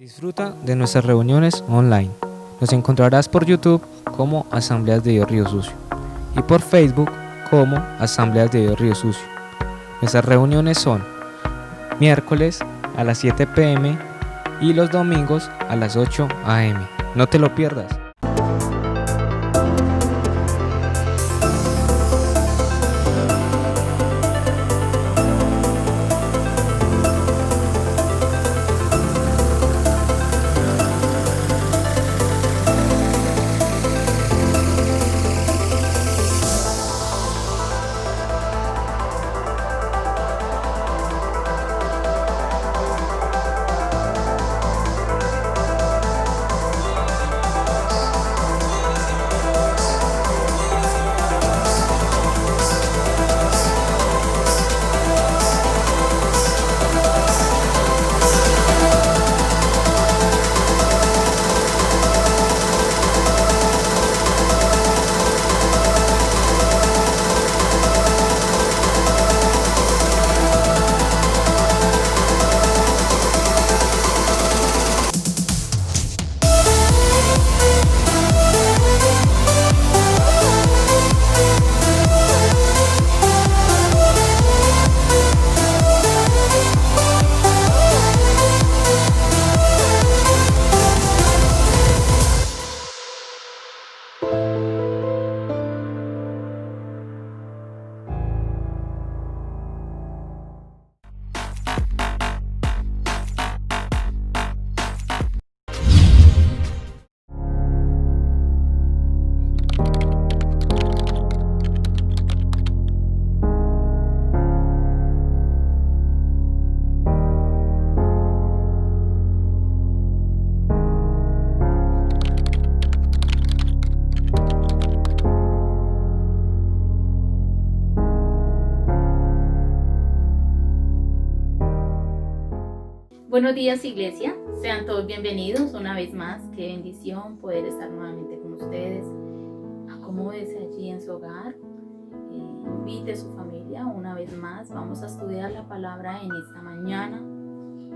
Disfruta de nuestras reuniones online. Nos encontrarás por YouTube como Asambleas de Dios Río Sucio y por Facebook como Asambleas de Dios Río Sucio. Nuestras reuniones son miércoles a las 7 p.m. y los domingos a las 8 a.m. No te lo pierdas. Buenos días, iglesia, sean todos bienvenidos una vez más. Qué bendición poder estar nuevamente con ustedes. Acomódese allí en su hogar, invite a su familia una vez más. Vamos a estudiar la palabra en esta mañana,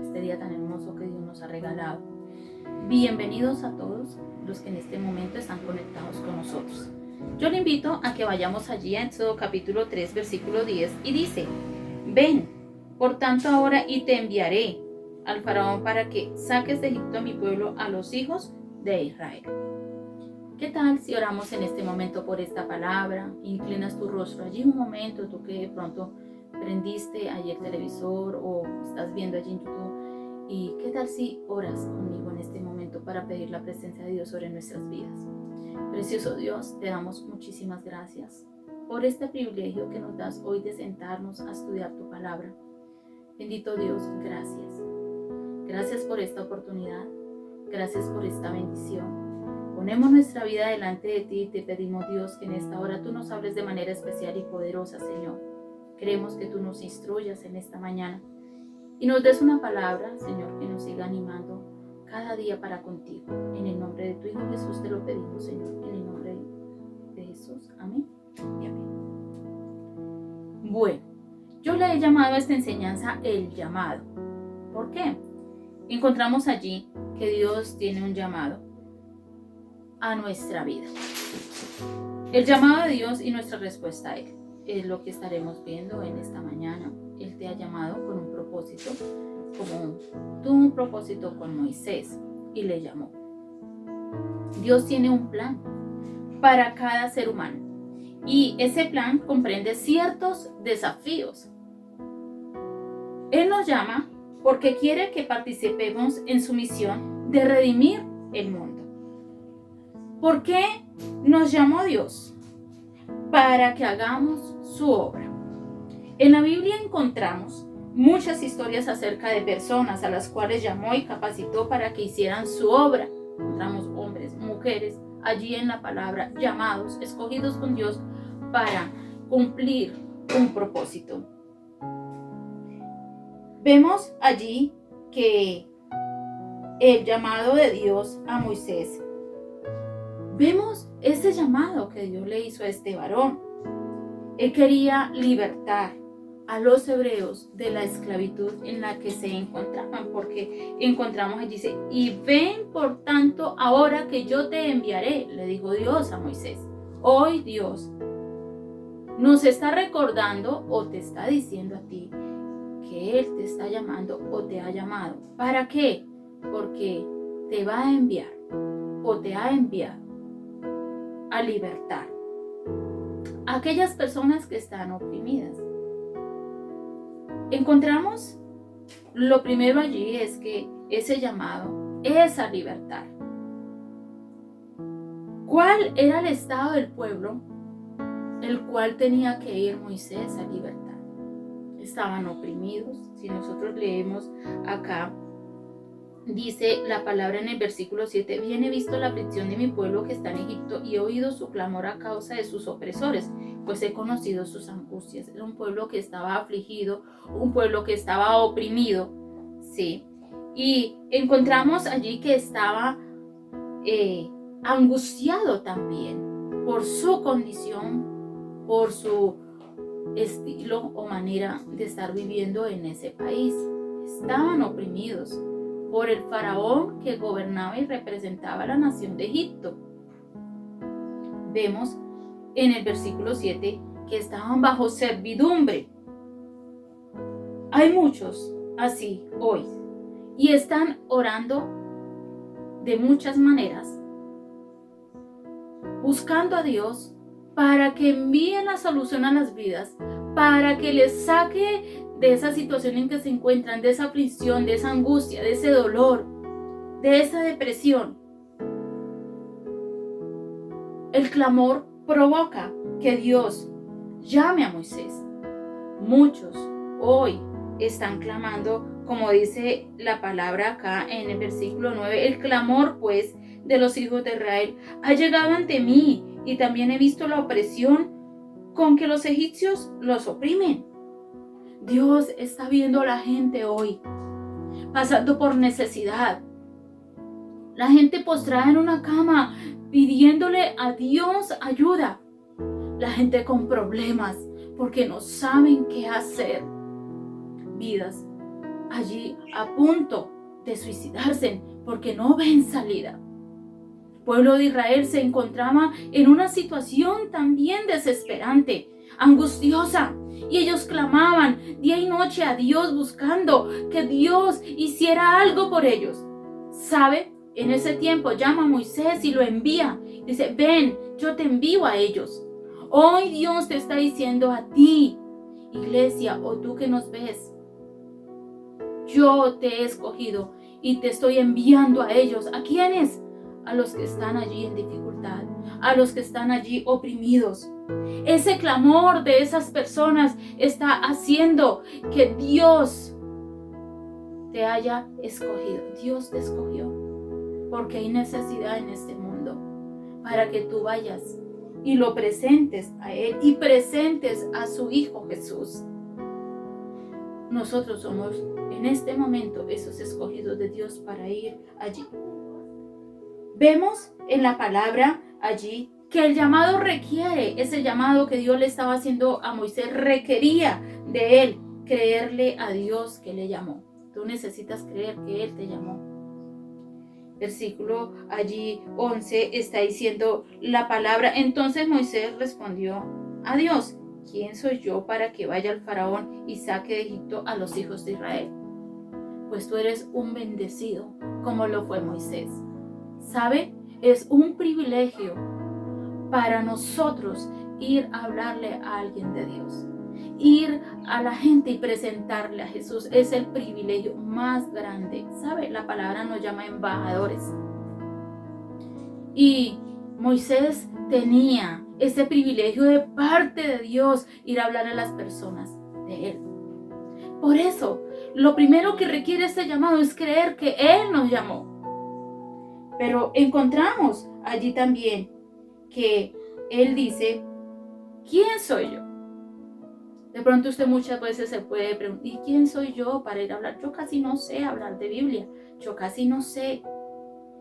este día tan hermoso que Dios nos ha regalado. Bienvenidos a todos los que en este momento están conectados con nosotros. Yo le invito a que vayamos allí a Éxodo capítulo 3, versículo 10 y dice: Ven, por tanto ahora y te enviaré al faraón para que saques de Egipto a mi pueblo, a los hijos de Israel. ¿Qué tal si oramos en este momento por esta palabra? Inclinas tu rostro allí un momento, tú que de pronto prendiste allí el televisor o estás viendo allí en YouTube. ¿Y qué tal si oras conmigo en este momento para pedir la presencia de Dios sobre nuestras vidas? Precioso Dios, te damos muchísimas gracias por este privilegio que nos das hoy de sentarnos a estudiar tu palabra. Bendito Dios, gracias. Gracias por esta oportunidad, gracias por esta bendición. Ponemos nuestra vida delante de ti y te pedimos, Dios, que en esta hora tú nos hables de manera especial y poderosa, Señor. Queremos que tú nos instruyas en esta mañana y nos des una palabra, Señor, que nos siga animando cada día para contigo. En el nombre de tu Hijo Jesús te lo pedimos, Señor, en el nombre de Jesús. Amén y amén. Bueno, yo le he llamado a esta enseñanza el llamado. ¿Por qué? Encontramos allí que Dios tiene un llamado a nuestra vida. El llamado de Dios y nuestra respuesta a Él es lo que estaremos viendo en esta mañana. Él te ha llamado con un propósito, como tuvo un propósito con Moisés y le llamó. Dios tiene un plan para cada ser humano y ese plan comprende ciertos desafíos. Él nos llama porque quiere que participemos en su misión de redimir el mundo. ¿Por qué nos llamó Dios? Para que hagamos su obra. En la Biblia encontramos muchas historias acerca de personas a las cuales llamó y capacitó para que hicieran su obra. Encontramos hombres, mujeres, allí en la palabra, llamados, escogidos con Dios para cumplir un propósito. Vemos allí que el llamado de Dios a Moisés, vemos ese llamado que Dios le hizo a este varón. Él quería libertar a los hebreos de la esclavitud en la que se encontraban, porque encontramos allí, dice, y ven por tanto ahora que yo te enviaré, le dijo Dios a Moisés. Hoy Dios nos está recordando o te está diciendo a ti que Él te está llamando o te ha llamado. ¿Para qué? Porque te va a enviar o te ha enviado a libertar a aquellas personas que están oprimidas. Encontramos lo primero allí es que ese llamado es a libertar. ¿Cuál era el estado del pueblo el cual tenía que ir Moisés a libertar? Estaban oprimidos. Si nosotros leemos acá, dice la palabra en el versículo 7, bien he visto la aflicción de mi pueblo que está en Egipto y he oído su clamor a causa de sus opresores, pues he conocido sus angustias. Era un pueblo que estaba afligido, un pueblo que estaba oprimido, ¿sí? Y encontramos allí que estaba angustiado también por su condición, por su estilo o manera de estar viviendo en ese país. Estaban oprimidos por el faraón que gobernaba y representaba a la nación de Egipto. Vemos en el versículo 7 que estaban bajo servidumbre. Hay muchos así hoy y están orando de muchas maneras, buscando a Dios para que envíe la solución a las vidas, para que les saque de esa situación en que se encuentran, de esa aflicción, de esa angustia, de ese dolor, de esa depresión. El clamor provoca que Dios llame a Moisés. Muchos hoy están clamando, como dice la palabra acá en el versículo 9, el clamor pues de los hijos de Israel ha llegado ante mí y también he visto la opresión con que los egipcios los oprimen. Dios está viendo a la gente hoy pasando por necesidad. La gente postrada en una cama pidiéndole a Dios ayuda. La gente con problemas porque no saben qué hacer. Vidas allí a punto de suicidarse porque no ven salida. El pueblo de Israel se encontraba en una situación también desesperante, angustiosa, y ellos clamaban día y noche a Dios buscando que Dios hiciera algo por ellos. ¿Sabe? En ese tiempo llama a Moisés y lo envía. Dice, ven, yo te envío a ellos. Hoy Dios te está diciendo a ti, iglesia, o tú que nos ves, yo te he escogido y te estoy enviando a ellos. ¿A quiénes? A los que están allí en dificultad, a los que están allí oprimidos. Ese clamor de esas personas está haciendo que Dios te haya escogido. Dios te escogió porque hay necesidad en este mundo para que tú vayas y lo presentes a Él y presentes a su Hijo Jesús. Nosotros somos en este momento esos escogidos de Dios para ir allí. Vemos en la palabra allí que el llamado requiere, ese llamado que Dios le estaba haciendo a Moisés, requería de él creerle a Dios que le llamó. Tú necesitas creer que Él te llamó. Versículo allí 11 está diciendo la palabra. Entonces Moisés respondió a Dios, ¿quién soy yo para que vaya al faraón y saque de Egipto a los hijos de Israel? Pues tú eres un bendecido, como lo fue Moisés. ¿Sabe? Es un privilegio para nosotros ir a hablarle a alguien de Dios. Ir a la gente y presentarle a Jesús es el privilegio más grande. ¿Sabe? La palabra nos llama embajadores. Y Moisés tenía ese privilegio de parte de Dios ir a hablar a las personas de Él. Por eso, lo primero que requiere este llamado es creer que Él nos llamó. Pero encontramos allí también que Él dice, ¿quién soy yo? De pronto usted muchas veces se puede preguntar, ¿y quién soy yo para ir a hablar? Yo casi no sé hablar de Biblia, yo casi no sé.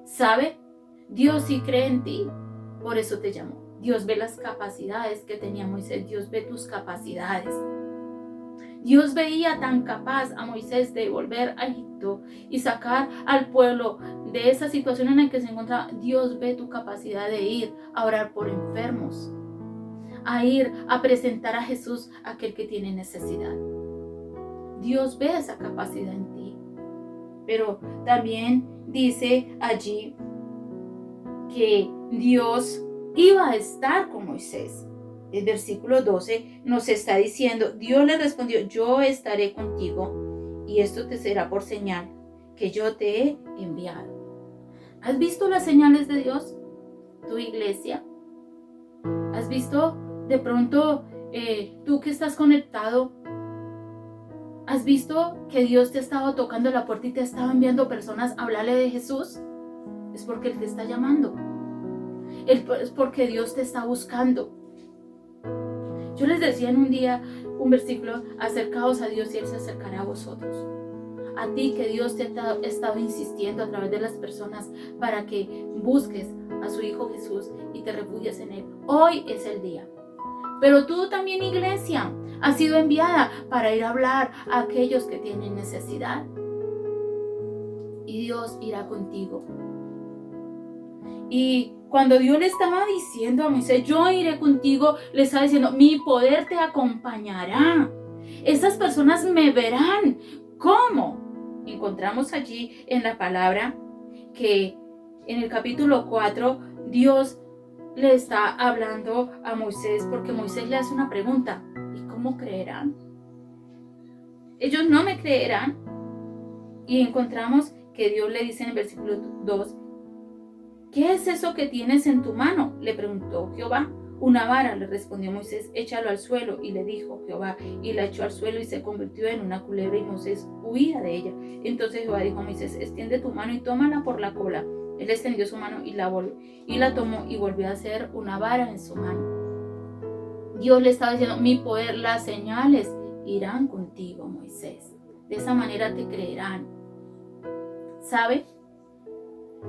¿Sabe? Dios sí cree en ti, por eso te llamó. Dios ve las capacidades que tenía Moisés, Dios ve tus capacidades. Dios veía tan capaz a Moisés de volver a Egipto y sacar al pueblo de esa situación en la que se encontraba. Dios ve tu capacidad de ir a orar por enfermos, a ir a presentar a Jesús a aquel que tiene necesidad. Dios ve esa capacidad en ti. Pero también dice allí que Dios iba a estar con Moisés. El versículo 12 nos está diciendo, Dios le respondió, yo estaré contigo y esto te será por señal que yo te he enviado. ¿Has visto las señales de Dios, tu iglesia? ¿Has visto de pronto tú que estás conectado? ¿Has visto que Dios te ha estado tocando la puerta y te ha estado enviando personas a hablarle de Jesús? Es porque Él te está llamando. Es porque Dios te está buscando. Yo les decía en un día un versículo, acercaos a Dios y Él se acercará a vosotros. A ti que Dios te ha estado insistiendo a través de las personas para que busques a su Hijo Jesús y te refugies en Él. Hoy es el día. Pero tú también, iglesia, has sido enviada para ir a hablar a aquellos que tienen necesidad. Y Dios irá contigo. Y cuando Dios le estaba diciendo a Moisés, yo iré contigo, le estaba diciendo, mi poder te acompañará. Esas personas me verán. ¿Cómo? Encontramos allí en la palabra que en el capítulo 4 Dios le está hablando a Moisés porque Moisés le hace una pregunta. ¿Y cómo creerán? Ellos no me creerán. Y encontramos que Dios le dice en el versículo 2, ¿qué es eso que tienes en tu mano? Le preguntó Jehová. Una vara, le respondió Moisés, échalo al suelo. Y le dijo Jehová, y la echó al suelo y se convirtió en una culebra y Moisés huía de ella. Entonces Jehová dijo a Moisés, extiende tu mano y tómala por la cola. Él extendió su mano y la tomó y volvió a hacer una vara en su mano. Dios le estaba diciendo, mi poder, las señales irán contigo, Moisés. De esa manera te creerán. ¿Sabe?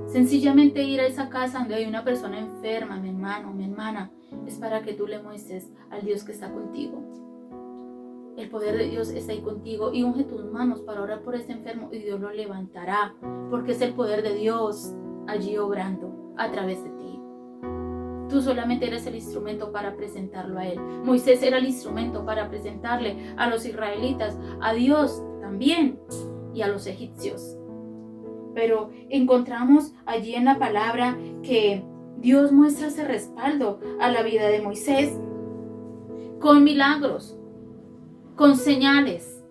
Sencillamente ir a esa casa donde hay una persona enferma, mi hermano, mi hermana, es para que tú le muestres al Dios que está contigo. El poder de Dios está ahí contigo y unge tus manos para orar por ese enfermo y Dios lo levantará, porque es el poder de Dios allí obrando a través de ti. Tú solamente eres el instrumento para presentarlo a Él. Moisés era el instrumento para presentarle a los israelitas, a Dios también y a los egipcios. Pero encontramos allí en la palabra que Dios muestra ese respaldo a la vida de Moisés con milagros, con señales.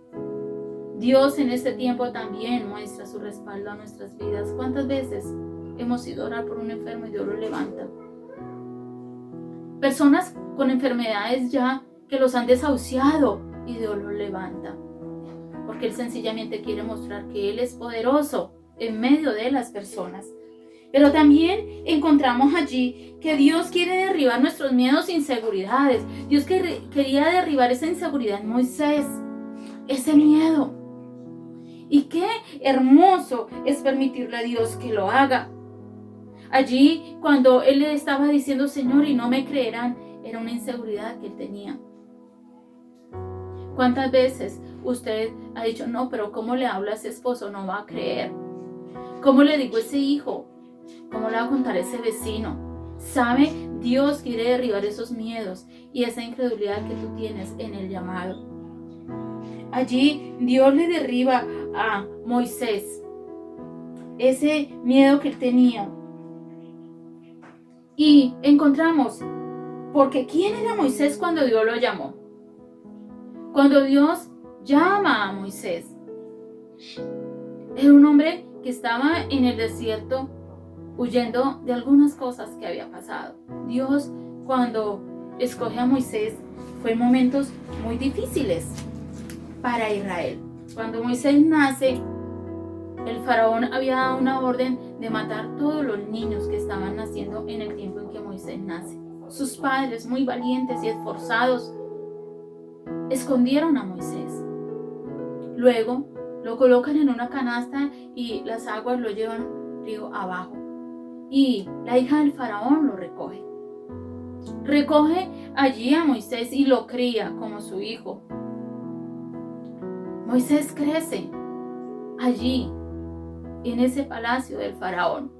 Dios en este tiempo también muestra su respaldo a nuestras vidas. ¿Cuántas veces hemos ido a orar por un enfermo y Dios lo levanta? Personas con enfermedades ya que los han desahuciado y Dios los levanta. Porque Él sencillamente quiere mostrar que Él es poderoso en medio de las personas. Pero también encontramos allí que Dios quiere derribar nuestros miedos e inseguridades. Dios quería derribar esa inseguridad en Moisés, ese miedo. Y qué hermoso es permitirle a Dios que lo haga. Allí, cuando Él le estaba diciendo, Señor, y no me creerán, era una inseguridad que Él tenía. ¿Cuántas veces usted ha dicho, no, pero cómo le hablo a ese esposo? No va a creer. ¿Cómo le digo a ese hijo? ¿Cómo le va a contar a ese vecino? ¿Sabe? Dios quiere derribar esos miedos y esa incredulidad que tú tienes en el llamado. Allí Dios le derriba a Moisés ese miedo que él tenía. Y encontramos, porque ¿quién era Moisés cuando Dios lo llamó? Cuando Dios llama a Moisés, era un hombre que estaba en el desierto huyendo de algunas cosas que había pasado. Dios, cuando escoge a Moisés, fue en momentos muy difíciles para Israel. Cuando Moisés nace, el faraón había dado una orden de matar todos los niños que estaban naciendo en el tiempo en que Moisés nace. Sus padres, muy valientes y esforzados, escondieron a Moisés. Luego lo colocan en una canasta y las aguas lo llevan río abajo. Y la hija del faraón lo recoge. Recoge allí a Moisés y lo cría como su hijo. Moisés crece allí, en ese palacio del faraón.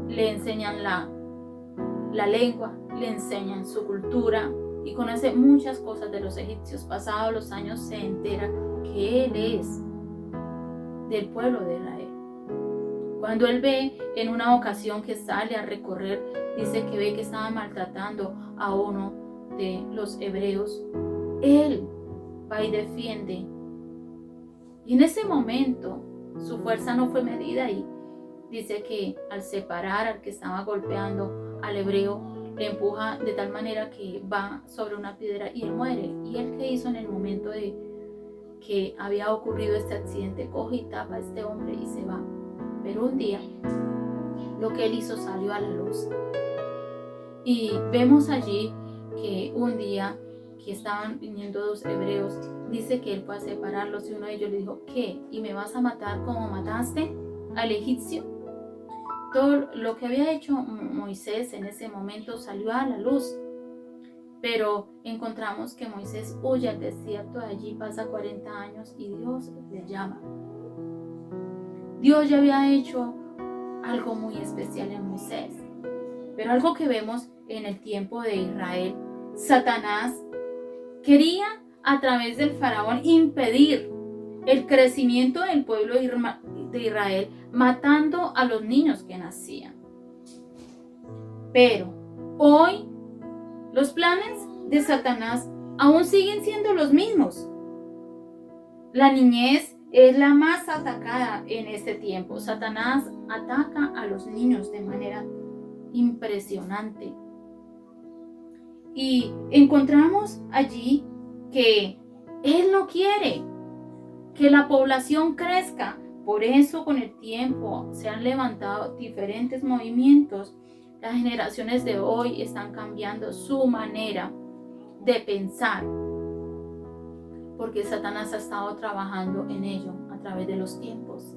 Le enseñan la lengua, le enseñan su cultura y conoce muchas cosas de los egipcios. Pasados los años se entera que él es del pueblo de Israel. Cuando él ve en una ocasión que sale a recorrer, dice que ve que estaban maltratando a uno de los hebreos, él va y defiende. Y en ese momento su fuerza no fue medida y dice que al separar al que estaba golpeando al hebreo, le empuja de tal manera que va sobre una piedra y él muere. ¿Y él qué hizo en el momento de que había ocurrido este accidente? Coge y tapa a este hombre y se va. Pero un día lo que él hizo salió a la luz. Y vemos allí que un día que estaban viniendo dos hebreos, dice que él fue a separarlos y uno de ellos le dijo, ¿qué? ¿Y me vas a matar como mataste al egipcio? Todo lo que había hecho Moisés en ese momento salió a la luz. Pero encontramos que Moisés huye al desierto, allí pasa 40 años y Dios le llama. Dios ya había hecho algo muy especial en Moisés. Pero algo que vemos en el tiempo de Israel, Satanás quería a través del faraón impedir el crecimiento del pueblo de Israel, matando a los niños que nacían. Pero hoy los planes de Satanás aún siguen siendo los mismos. La niñez es la más atacada en este tiempo. Satanás ataca a los niños de manera impresionante. Y encontramos allí que él no quiere que la población crezca. Por eso con el tiempo se han levantado diferentes movimientos. Las generaciones de hoy están cambiando su manera de pensar, porque Satanás ha estado trabajando en ello a través de los tiempos.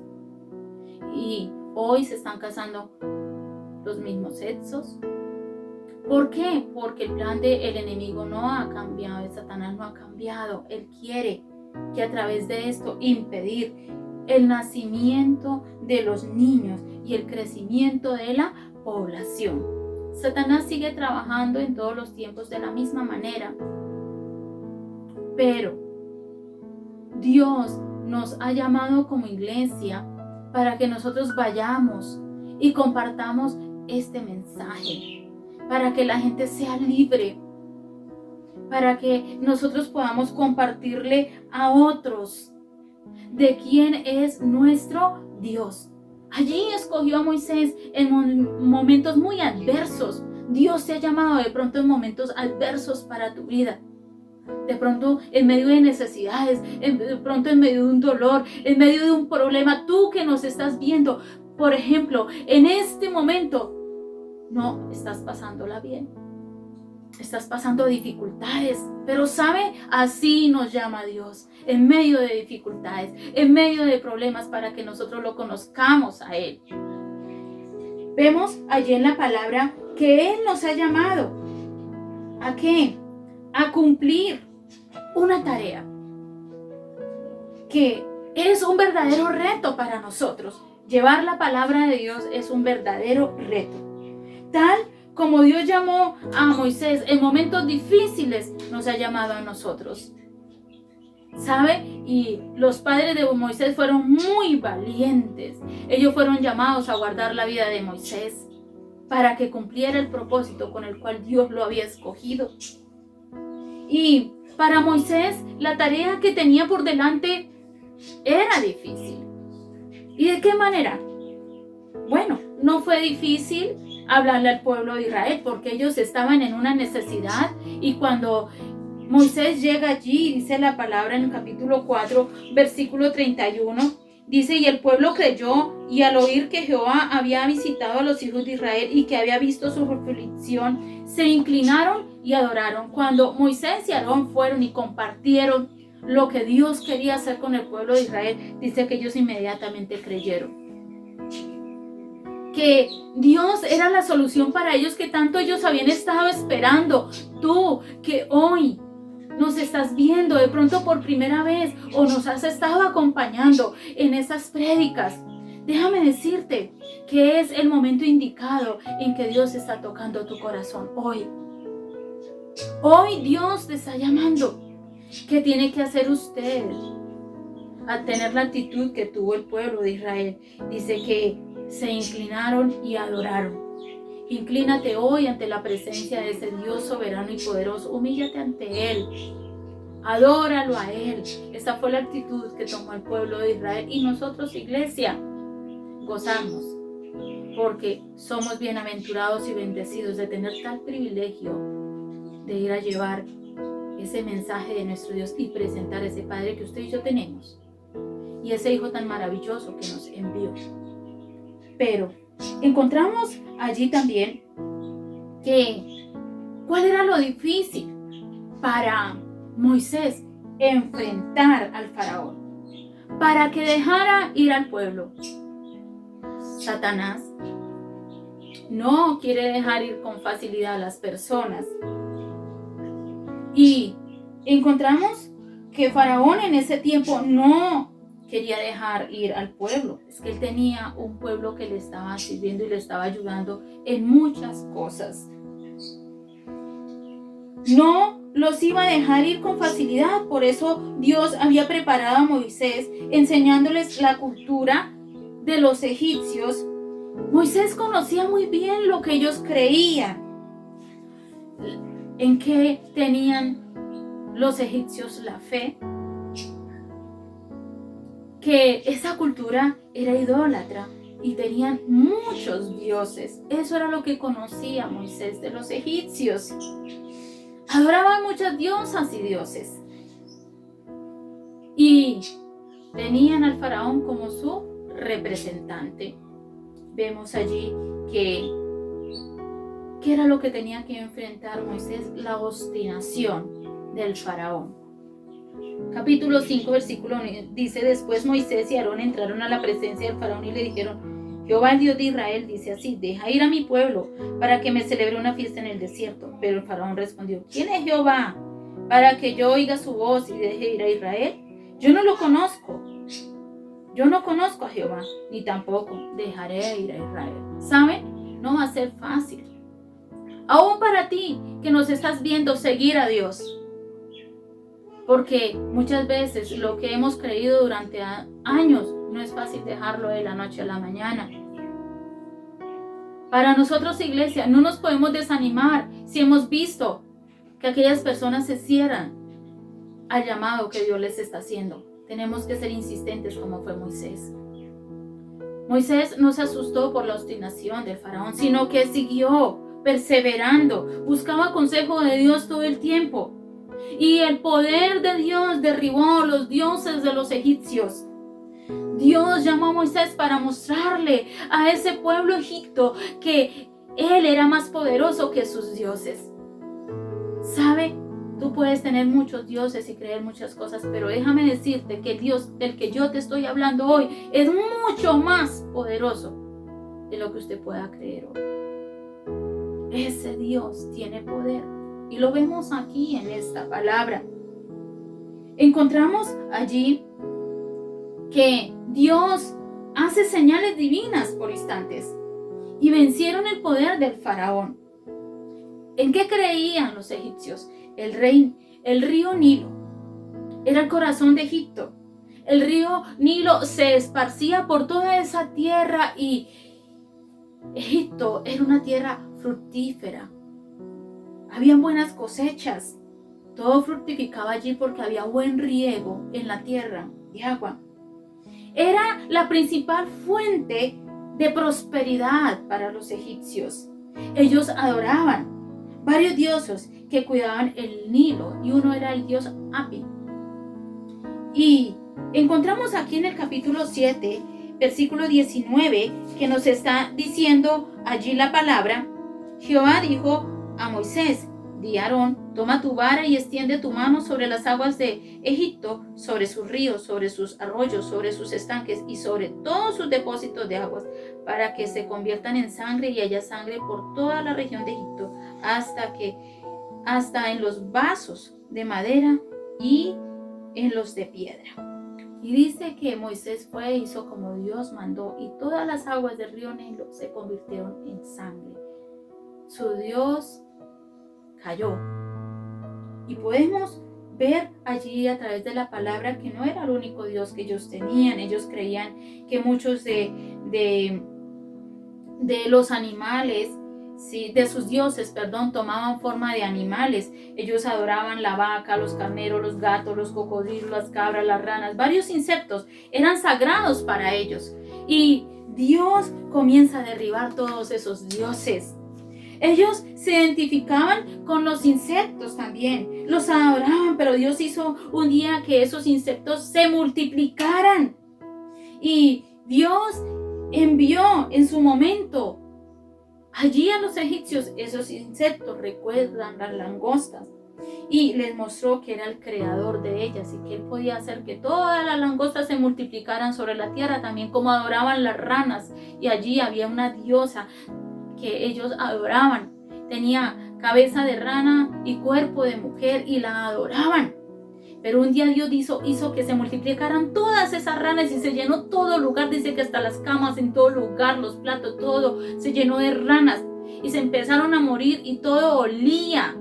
Y hoy se están casando los mismos sexos. ¿Por qué? Porque el plan del enemigo no ha cambiado, el Satanás no ha cambiado. Él quiere que a través de esto impedir el nacimiento de los niños y el crecimiento de la población. Satanás sigue trabajando en todos los tiempos de la misma manera. Pero Dios nos ha llamado como iglesia para que nosotros vayamos y compartamos este mensaje, para que la gente sea libre, para que nosotros podamos compartirle a otros de quién es nuestro Dios. Allí escogió a Moisés en momentos muy adversos. Dios te ha llamado de pronto en momentos adversos para tu vida. De pronto en medio de necesidades, de pronto en medio de un dolor, en medio de un problema. Tú que nos estás viendo, por ejemplo, en este momento no estás pasándola bien. Estás pasando dificultades, pero ¿sabe? Así nos llama Dios, en medio de dificultades, en medio de problemas, para que nosotros lo conozcamos a Él. Vemos allí en la palabra que Él nos ha llamado. ¿A qué? A cumplir una tarea que es un verdadero reto para nosotros. Llevar la palabra de Dios es un verdadero reto. Tal como Dios llamó a Moisés en momentos difíciles, nos ha llamado a nosotros. ¿Sabe? Y los padres de Moisés fueron muy valientes. Ellos fueron llamados a guardar la vida de Moisés para que cumpliera el propósito con el cual Dios lo había escogido. Y para Moisés, la tarea que tenía por delante era difícil. ¿Y de qué manera? Bueno, no fue difícil hablarle al pueblo de Israel porque ellos estaban en una necesidad, y cuando Moisés llega allí, dice la palabra en el capítulo 4, versículo 31, dice, y el pueblo creyó, y al oír que Jehová había visitado a los hijos de Israel y que había visto su aflicción, se inclinaron y adoraron. Cuando Moisés y Aarón fueron y compartieron lo que Dios quería hacer con el pueblo de Israel, dice que ellos inmediatamente creyeron que Dios era la solución para ellos, que tanto ellos habían estado esperando. Tú que hoy nos estás viendo de pronto por primera vez o nos has estado acompañando en esas prédicas, déjame decirte que es el momento indicado en que Dios está tocando tu corazón hoy. Hoy Dios te está llamando. ¿Qué tiene que hacer usted al tener la actitud que tuvo el pueblo de Israel? Dice que se inclinaron y adoraron. Inclínate hoy ante la presencia de ese Dios soberano y poderoso. Humíllate ante Él. Adóralo a Él. Esa fue la actitud que tomó el pueblo de Israel. Y nosotros, iglesia, gozamos. Porque somos bienaventurados y bendecidos de tener tal privilegio de ir a llevar ese mensaje de nuestro Dios y presentar ese Padre que usted y yo tenemos. Y ese Hijo tan maravilloso que nos envió. Pero encontramos allí también que ¿cuál era lo difícil para Moisés? Enfrentar al faraón para que dejara ir al pueblo. Satanás no quiere dejar ir con facilidad a las personas. Y encontramos que Faraón en ese tiempo no quería dejar ir al pueblo. Es que él tenía un pueblo que le estaba sirviendo y le estaba ayudando en muchas cosas. No los iba a dejar ir con facilidad. Por eso Dios había preparado a Moisés enseñándoles la cultura de los egipcios. Moisés conocía muy bien lo que ellos creían, en qué tenían los egipcios la fe, que esa cultura era idólatra y tenían muchos dioses. Eso era lo que conocía Moisés de los egipcios. Adoraban muchas diosas y dioses. Y tenían al faraón como su representante. Vemos allí que ¿qué era lo que tenía que enfrentar Moisés? La obstinación del faraón. Capítulo 5, versículo 1 dice: después Moisés y Aarón entraron a la presencia del faraón y le dijeron: Jehová, el Dios de Israel, dice así: deja ir a mi pueblo para que me celebre una fiesta en el desierto. Pero el faraón respondió: ¿quién es Jehová para que yo oiga su voz y deje ir a Israel? Yo no lo conozco. Yo no conozco a Jehová, ni tampoco dejaré ir a Israel. ¿Sabe? No va a ser fácil. Aún para ti que nos estás viendo seguir a Dios. Porque muchas veces lo que hemos creído durante años no es fácil dejarlo de la noche a la mañana. Para nosotros, iglesia, no nos podemos desanimar si hemos visto que aquellas personas se cierran al llamado que Dios les está haciendo. Tenemos que ser insistentes como fue Moisés. Moisés no se asustó por la obstinación del faraón, sino que siguió perseverando, buscaba consejo de Dios todo el tiempo. Y el poder de Dios derribó los dioses de los egipcios. Dios llamó a Moisés para mostrarle a ese pueblo egipto que él era más poderoso que sus dioses. ¿Sabe? Tú puedes tener muchos dioses y creer muchas cosas, pero déjame decirte que el Dios del que yo te estoy hablando hoy es mucho más poderoso de lo que usted pueda creer hoy. Ese Dios tiene poder y lo vemos aquí en esta palabra. Encontramos allí que Dios hace señales divinas por instantes y vencieron el poder del faraón. ¿En qué creían los egipcios? El río Nilo era el corazón de Egipto. El río Nilo se esparcía por toda esa tierra y Egipto era una tierra fructífera. Habían buenas cosechas. Todo fructificaba allí porque había buen riego en la tierra de agua. Era la principal fuente de prosperidad para los egipcios. Ellos adoraban varios dioses que cuidaban el Nilo y uno era el dios Api. Y encontramos aquí en el capítulo 7, versículo 19, que nos está diciendo allí la palabra: Jehová dijo a Moisés: di a Aarón, toma tu vara y extiende tu mano sobre las aguas de Egipto, sobre sus ríos, sobre sus arroyos, sobre sus estanques y sobre todos sus depósitos de aguas, para que se conviertan en sangre y haya sangre por toda la región de Egipto, hasta en los vasos de madera y en los de piedra. Y dice que Moisés fue e hizo como Dios mandó, y todas las aguas del río Nilo se convirtieron en sangre. Su Dios cayó. Y podemos ver allí a través de la palabra que no era el único Dios que ellos tenían. Ellos creían que muchos de los animales, sí, de sus dioses, tomaban forma de animales. Ellos adoraban la vaca, los carneros, los gatos, los cocodrilos, las cabras, las ranas, varios insectos. Eran sagrados para ellos. Y Dios comienza a derribar todos esos dioses. Ellos se identificaban con los insectos también, los adoraban, pero Dios hizo un día que esos insectos se multiplicaran. Y Dios envió en su momento allí a los egipcios esos insectos, recuerdan las langostas, y les mostró que era el creador de ellas y que él podía hacer que todas las langostas se multiplicaran sobre la tierra, también como adoraban las ranas. Y allí había una diosa que ellos adoraban, tenía cabeza de rana y cuerpo de mujer y la adoraban. Pero un día Dios hizo que se multiplicaran todas esas ranas y se llenó todo lugar. Dice que hasta las camas en todo lugar, los platos, todo se llenó de ranas y se empezaron a morir y todo olía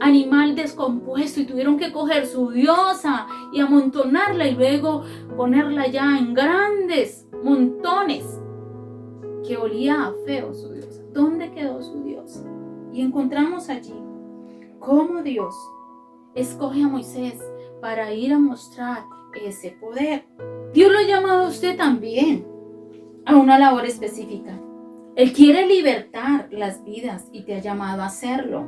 animal descompuesto, y tuvieron que coger su diosa y amontonarla y luego ponerla ya en grandes montones, que olía a feo su diosa. ¿Dónde quedó su Dios? Y encontramos allí cómo Dios escoge a Moisés para ir a mostrar ese poder. Dios lo ha llamado a usted también a una labor específica. Él quiere libertar las vidas y te ha llamado a hacerlo.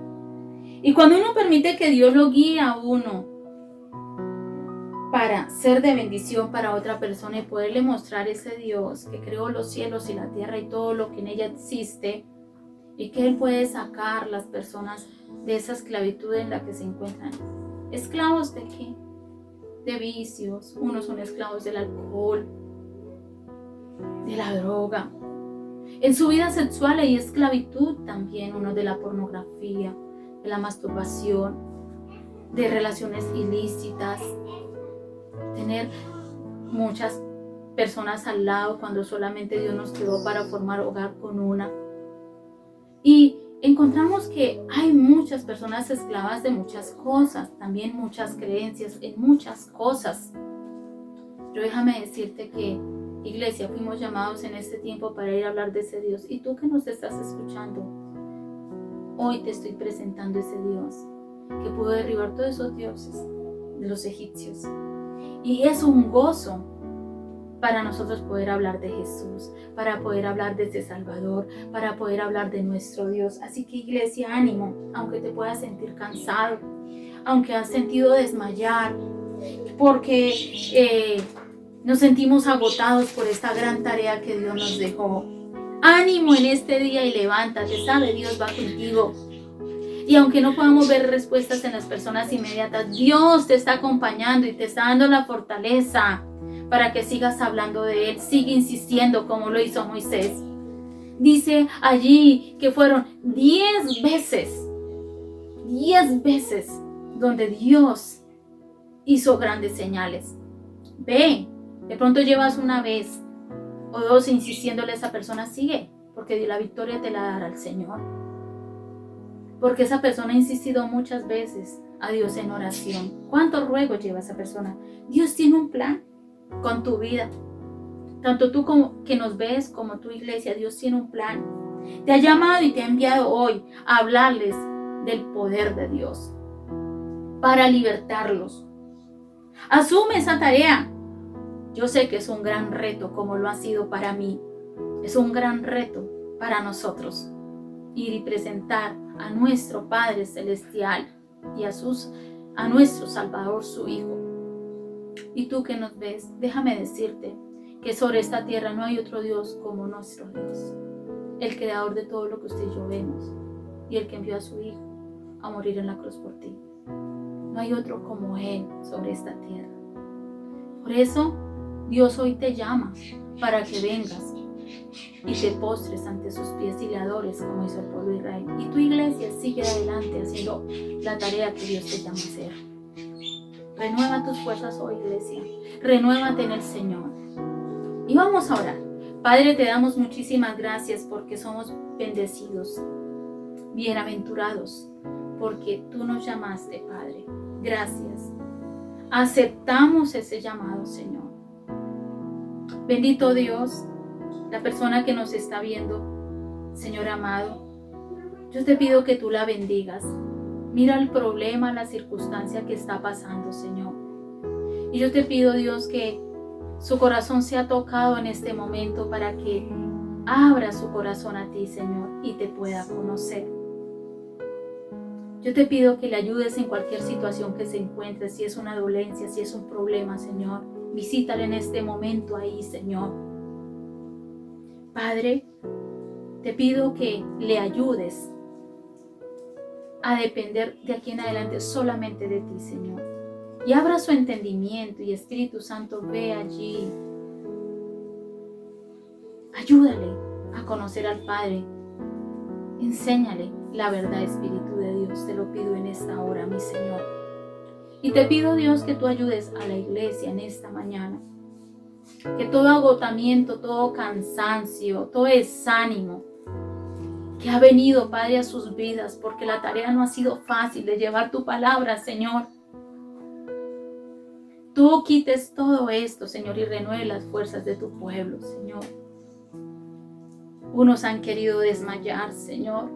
Y cuando uno permite que Dios lo guíe a uno para ser de bendición para otra persona y poderle mostrar ese Dios que creó los cielos y la tierra y todo lo que en ella existe, y que Él puede sacar las personas de esa esclavitud en la que se encuentran. ¿Esclavos de qué? De vicios. Unos son esclavos del alcohol, de la droga. En su vida sexual hay esclavitud también, uno de la pornografía, de la masturbación, de relaciones ilícitas, tener muchas personas al lado cuando solamente Dios nos creó para formar hogar con una. Y encontramos que hay muchas personas esclavas de muchas cosas, también muchas creencias en muchas cosas. Pero déjame decirte que, iglesia, fuimos llamados en este tiempo para ir a hablar de ese Dios. Y tú que nos estás escuchando, hoy te estoy presentando ese Dios que pudo derribar todos esos dioses de los egipcios. Y es un gozo para nosotros poder hablar de Jesús, para poder hablar de ese Salvador, para poder hablar de nuestro Dios. Así que, iglesia, ánimo, aunque te puedas sentir cansado, aunque has sentido desmayar, porque nos sentimos agotados por esta gran tarea que Dios nos dejó. Ánimo en este día y levántate, sabe, Dios va contigo. Y aunque no podamos ver respuestas en las personas inmediatas, Dios te está acompañando y te está dando la fortaleza para que sigas hablando de Él. Sigue insistiendo como lo hizo Moisés. Dice allí que fueron 10 veces donde Dios hizo grandes señales. Ve, de pronto llevas una vez o dos insistiéndole a esa persona, sigue, porque la victoria te la dará el Señor. Porque esa persona ha insistido muchas veces a Dios en oración. ¿Cuántos ruegos lleva esa persona? Dios tiene un plan con tu vida. Tanto tú como que nos ves como tu iglesia, Dios tiene un plan. Te ha llamado y te ha enviado hoy a hablarles del poder de Dios para libertarlos. Asume esa tarea. Yo sé que es un gran reto, como lo ha sido para mí. Es un gran reto para nosotros ir y presentar a nuestro Padre Celestial y a nuestro Salvador, su Hijo. Y tú que nos ves, déjame decirte que sobre esta tierra no hay otro Dios como nuestro Dios, el creador de todo lo que usted y yo vemos, y el que envió a su Hijo a morir en la cruz por ti. No hay otro como Él sobre esta tierra. Por eso Dios hoy te llama para que vengas y te postres ante sus pies y le adores como hizo el pueblo de Israel. Y tu iglesia sigue adelante haciendo la tarea que Dios te llama a hacer. Renueva tus fuerzas hoy, iglesia. Renuévate en el Señor. Y vamos a orar. Padre, te damos muchísimas gracias porque somos bendecidos, bienaventurados, porque tú nos llamaste, Padre. Gracias. Aceptamos ese llamado, Señor. Bendito Dios, la persona que nos está viendo, Señor amado, yo te pido que tú la bendigas. Mira el problema, la circunstancia que está pasando, Señor. Y yo te pido, Dios, que su corazón sea tocado en este momento para que abra su corazón a ti, Señor, y te pueda conocer. Yo te pido que le ayudes en cualquier situación que se encuentre, si es una dolencia, si es un problema, Señor. Visítale en este momento ahí, Señor. Padre, te pido que le ayudes a depender de aquí en adelante solamente de ti, Señor. Y abra su entendimiento y Espíritu Santo ve allí. Ayúdale a conocer al Padre. Enséñale la verdad, Espíritu de Dios. Te lo pido en esta hora, mi Señor. Y te pido, Dios, que tú ayudes a la iglesia en esta mañana. Que todo agotamiento, todo cansancio, todo desánimo que ha venido, Padre, a sus vidas, porque la tarea no ha sido fácil de llevar tu palabra, Señor. Tú quites todo esto, Señor, y renueve las fuerzas de tu pueblo, Señor. Unos han querido desmayar, Señor.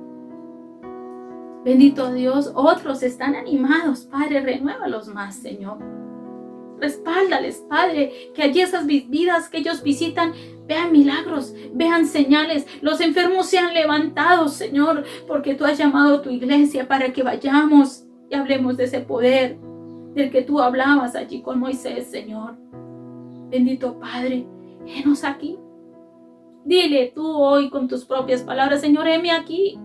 Bendito Dios, otros están animados, Padre, renuévalos más, Señor. Respáldales, Padre, que allí esas vidas que ellos visitan vean milagros, vean señales, los enfermos sean levantados, Señor, porque tú has llamado a tu iglesia para que vayamos y hablemos de ese poder del que tú hablabas allí con Moisés, Señor. Bendito Padre, henos aquí. Dile tú hoy con tus propias palabras, Señor, heme aquí.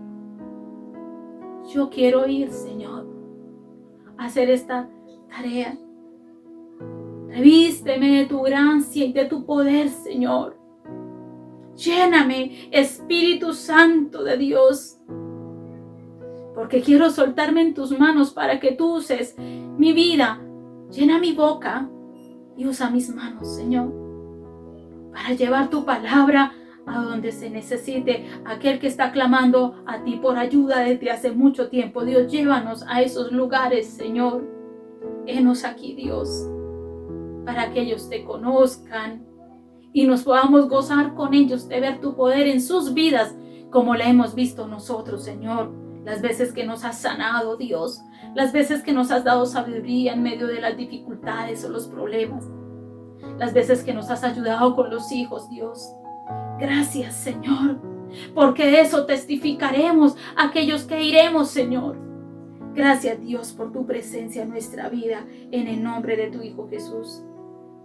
Yo quiero ir, Señor, a hacer esta tarea. Revísteme de tu gracia y de tu poder, Señor. Lléname, Espíritu Santo de Dios, porque quiero soltarme en tus manos para que tú uses mi vida. Llena mi boca y usa mis manos, Señor, para llevar tu palabra a donde se necesite. Aquel que está clamando a ti por ayuda desde hace mucho tiempo, Dios, llévanos a esos lugares, Señor. Henos aquí, Dios, para que ellos te conozcan y nos podamos gozar con ellos de ver tu poder en sus vidas, como la hemos visto nosotros, Señor. Las veces que nos has sanado, Dios, las veces que nos has dado sabiduría en medio de las dificultades o los problemas, las veces que nos has ayudado con los hijos, Dios. Gracias, Señor, porque de eso testificaremos aquellos que iremos, Señor. Gracias, Dios, por tu presencia en nuestra vida, en el nombre de tu Hijo Jesús.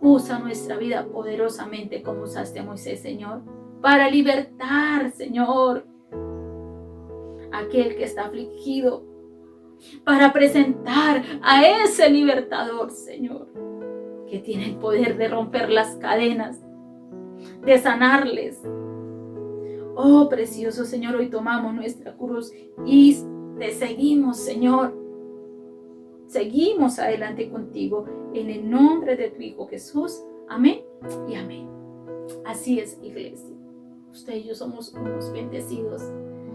Usa nuestra vida poderosamente como usaste a Moisés, Señor, para libertar, Señor, aquel que está afligido, para presentar a ese libertador, Señor, que tiene el poder de romper las cadenas, de sanarles. Oh, precioso Señor, hoy tomamos nuestra cruz y te seguimos, Señor. Seguimos adelante contigo en el nombre de tu Hijo Jesús. Amén y amén. Así es, iglesia. Usted y yo somos unos bendecidos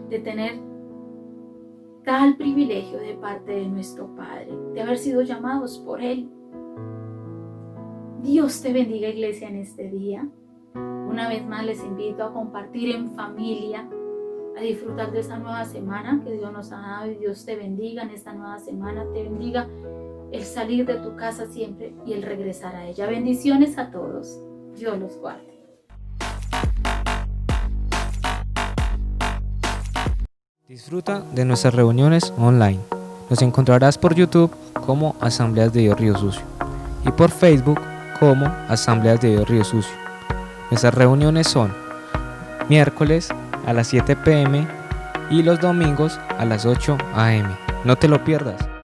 de tener tal privilegio de parte de nuestro Padre, de haber sido llamados por Él. Dios te bendiga, iglesia, en este día. Una vez más les invito a compartir en familia, a disfrutar de esta nueva semana que Dios nos ha dado, y Dios te bendiga en esta nueva semana, te bendiga el salir de tu casa siempre y el regresar a ella. Bendiciones a todos. Dios los guarde. Disfruta de nuestras reuniones online. Nos encontrarás por YouTube como Asambleas de Dios Río Sucio y por Facebook como Asambleas de Dios Río Sucio. Nuestras reuniones son miércoles a las 7 p.m. y los domingos a las 8 a.m. No te lo pierdas.